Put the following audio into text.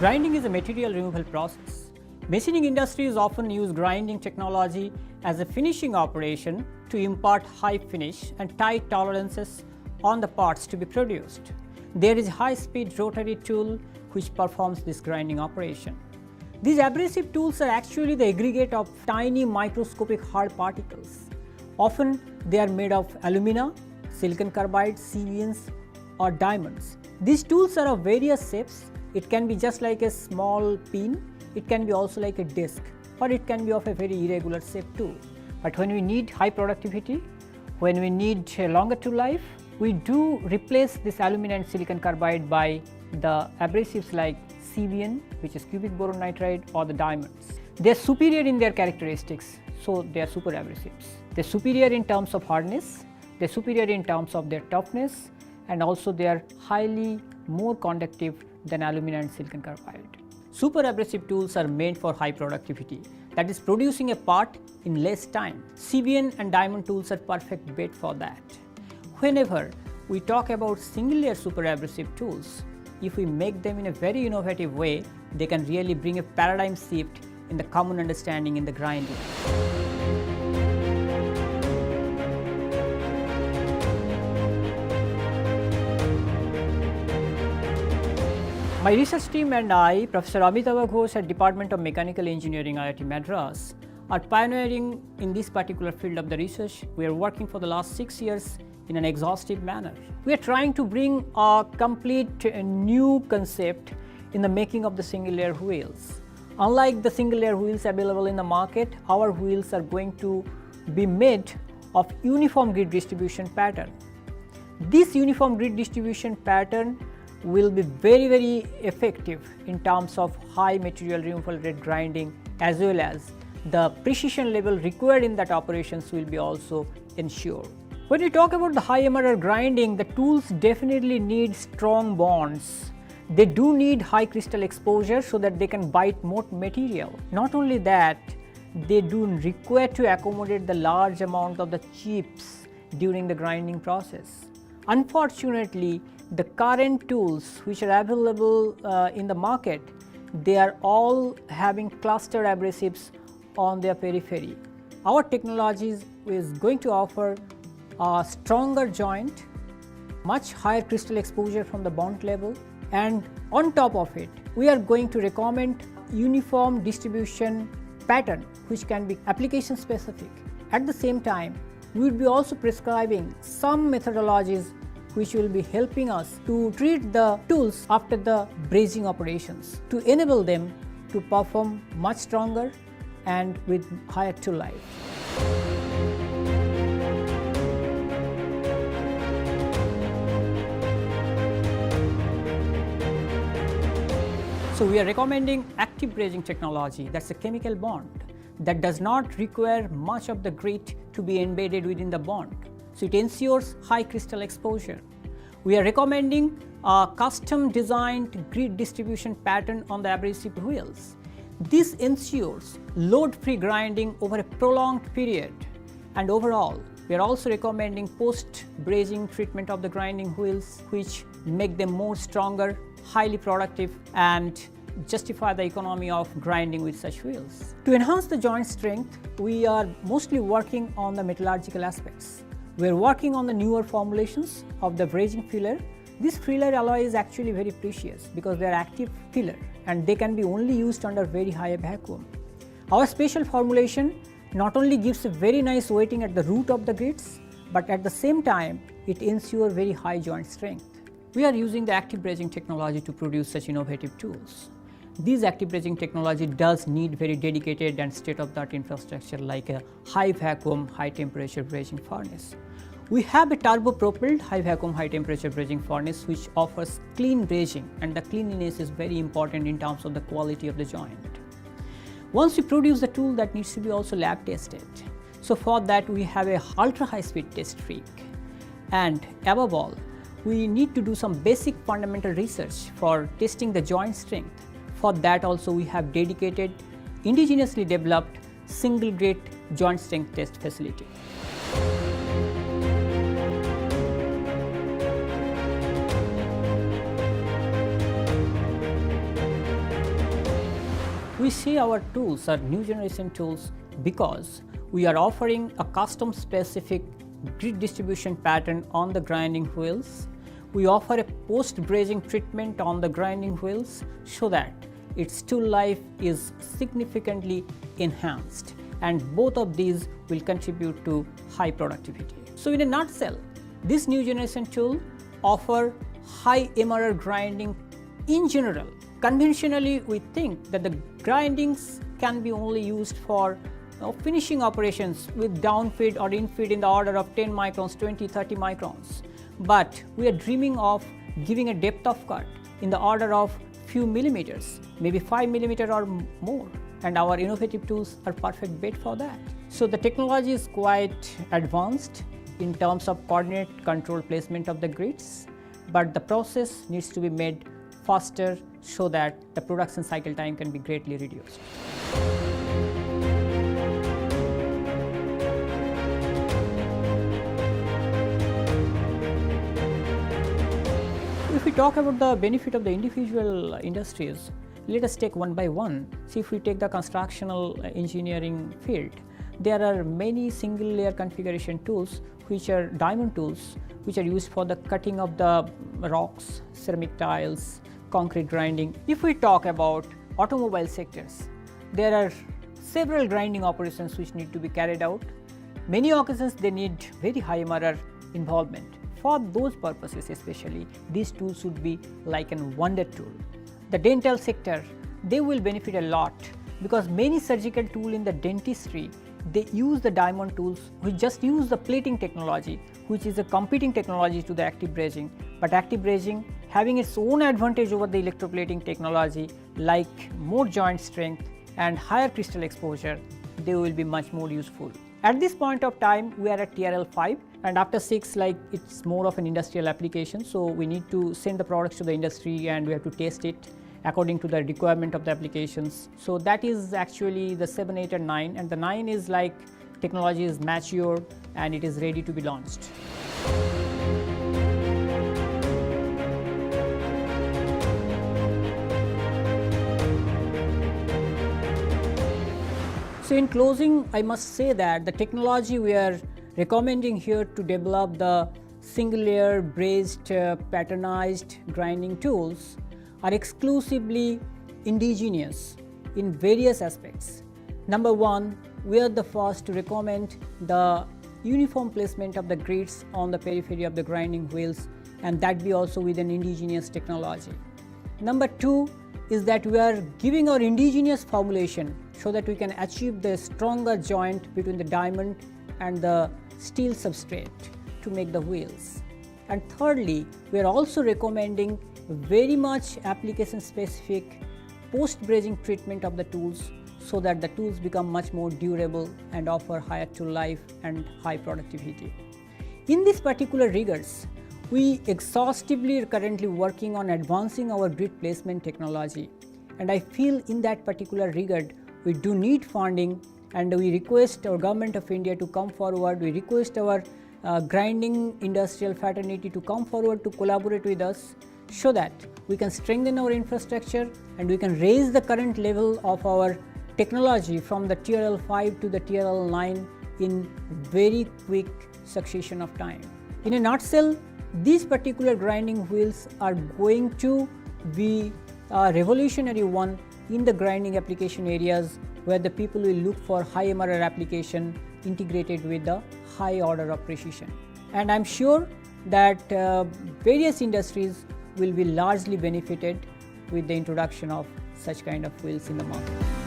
Grinding is a material removal process. Machining industries often use grinding technology as a finishing operation to impart high finish and tight tolerances on the parts to be produced. There is a high-speed rotary tool which performs this grinding operation. These abrasive tools are actually the aggregate of tiny microscopic hard particles. Often they are made of alumina, silicon carbide, CVNs or diamonds. These tools are of various shapes. It can be just like a small pin, it can be also like a disc, or it can be of a very irregular shape too. But when we need high productivity, when we need a longer to life, we do replace this alumina and silicon carbide by the abrasives like CVN, which is cubic boron nitride, or the diamonds. They are superior in their characteristics, so they are super abrasives. They are superior in terms of hardness, they are superior in terms of their toughness, and also they are highly more conductive than alumina and silicon carbide. Super abrasive tools are made for high productivity, that is producing a part in less time. CVN and diamond tools are perfect bet for that. Whenever we talk about single layer super abrasive tools, if we make them in a very innovative way, they can really bring a paradigm shift in the common understanding in the grinding. My research team and I, Professor Amitava Ghosh at Department of Mechanical Engineering, IIT Madras, are pioneering in this particular field of the research. We are working for the last 6 years in an exhaustive manner. We are trying to bring a complete new concept in the making of the single layer wheels. Unlike the single layer wheels available in the market, our wheels are going to be made of uniform grid distribution pattern. This uniform grid distribution pattern will be very effective in terms of high material removal rate grinding, as well as the precision level required in that operations will be also ensured. When we talk about the high MRR grinding, the tools definitely need strong bonds. They do need high crystal exposure so that they can bite more material. Not only that, they do require to accommodate the large amount of the chips during the grinding process. Unfortunately, the current tools which are available in the market, they are all having cluster abrasives on their periphery. Our technology is going to offer a stronger joint, much higher crystal exposure from the bond level, and on top of it, we are going to recommend uniform distribution pattern which can be application specific. At the same time, we will be also prescribing some methodologies which will be helping us to treat the tools after the brazing operations to enable them to perform much stronger and with higher tool life. So we are recommending active brazing technology, that's a chemical bond that does not require much of the grit to be embedded within the bond. So it ensures high crystal exposure. We are recommending a custom designed grid distribution pattern on the abrasive wheels. This ensures load-free grinding over a prolonged period. And overall, we are also recommending post-brazing treatment of the grinding wheels, which make them more stronger, highly productive, and justify the economy of grinding with such wheels. To enhance the joint strength, we are mostly working on the metallurgical aspects. We are working on the newer formulations of the brazing filler. This filler alloy is actually very precious because they are active filler and they can be only used under very high vacuum. Our special formulation not only gives a very nice weighting at the root of the grids, but at the same time it ensures very high joint strength. We are using the active brazing technology to produce such innovative tools. This active brazing technology does need very dedicated and state-of-the-art infrastructure like a high vacuum, high temperature brazing furnace. We have a turbo-propelled high vacuum, high temperature brazing furnace which offers clean brazing, and the cleanliness is very important in terms of the quality of the joint. Once we produce the tool, that needs to be also lab tested. So for that we have a ultra high speed test rig, and above all, we need to do some basic fundamental research for testing the joint strength. For that also we have dedicated, indigenously developed single gate joint strength test facility. We say our tools are new generation tools because we are offering a custom specific grid distribution pattern on the grinding wheels. We offer a post-brazing treatment on the grinding wheels so that its tool life is significantly enhanced, and both of these will contribute to high productivity. So in a nutshell, this new generation tool offer high MRR grinding in general. Conventionally, we think that the grindings can be only used for finishing operations with downfeed or infeed in the order of 10 microns, 20, 30 microns. But we are dreaming of giving a depth of cut in the order of few millimeters, maybe 5 millimeter or more. And our innovative tools are perfect bet for that. So the technology is quite advanced in terms of coordinate control placement of the grids, but the process needs to be made faster so that the production cycle time can be greatly reduced. If we talk about the benefit of the individual industries, let us take one by one. See, if we take the constructional engineering field, there are many single layer configuration tools which are diamond tools which are used for the cutting of the rocks, ceramic tiles, concrete grinding. If we talk about automobile sectors, there are several grinding operations which need to be carried out. Many occasions they need very high MRR involvement. For those purposes especially, these tools would be like a wonder tool. The dental sector, they will benefit a lot because many surgical tools in the dentistry, they use the diamond tools which just use the plating technology, which is a competing technology to the active brazing. But active brazing having its own advantage over the electroplating technology, like more joint strength and higher crystal exposure, they will be much more useful. At this point of time, we are at TRL 5, and after 6, like it's more of an industrial application. So we need to send the products to the industry and we have to test it according to the requirement of the applications. So that is actually the 7, 8 and 9, and the 9 is like technology is mature and it is ready to be launched. So in closing, I must say that the technology we are recommending here to develop the single layer brazed patternized grinding tools are exclusively indigenous in various aspects. Number one, we are the first to recommend the uniform placement of the grids on the periphery of the grinding wheels, and that be also with an indigenous technology. Number two is that we are giving our indigenous formulation so that we can achieve the stronger joint between the diamond and the steel substrate to make the wheels. And thirdly, we are also recommending very much application specific post-brazing treatment of the tools so that the tools become much more durable and offer higher tool life and high productivity. In this particular regards, we exhaustively are currently working on advancing our grid placement technology, and I feel in that particular regard we do need funding, and we request our Government of India to come forward. We request our grinding industrial fraternity to come forward to collaborate with us so that we can strengthen our infrastructure and we can raise the current level of our technology from the TRL 5 to the TRL 9 in very quick succession of time. In a nutshell, these particular grinding wheels are going to be a revolutionary one in the grinding application areas where the people will look for high MRR application integrated with the high order of precision. And I'm sure that various industries will be largely benefited with the introduction of such kind of wheels in the market.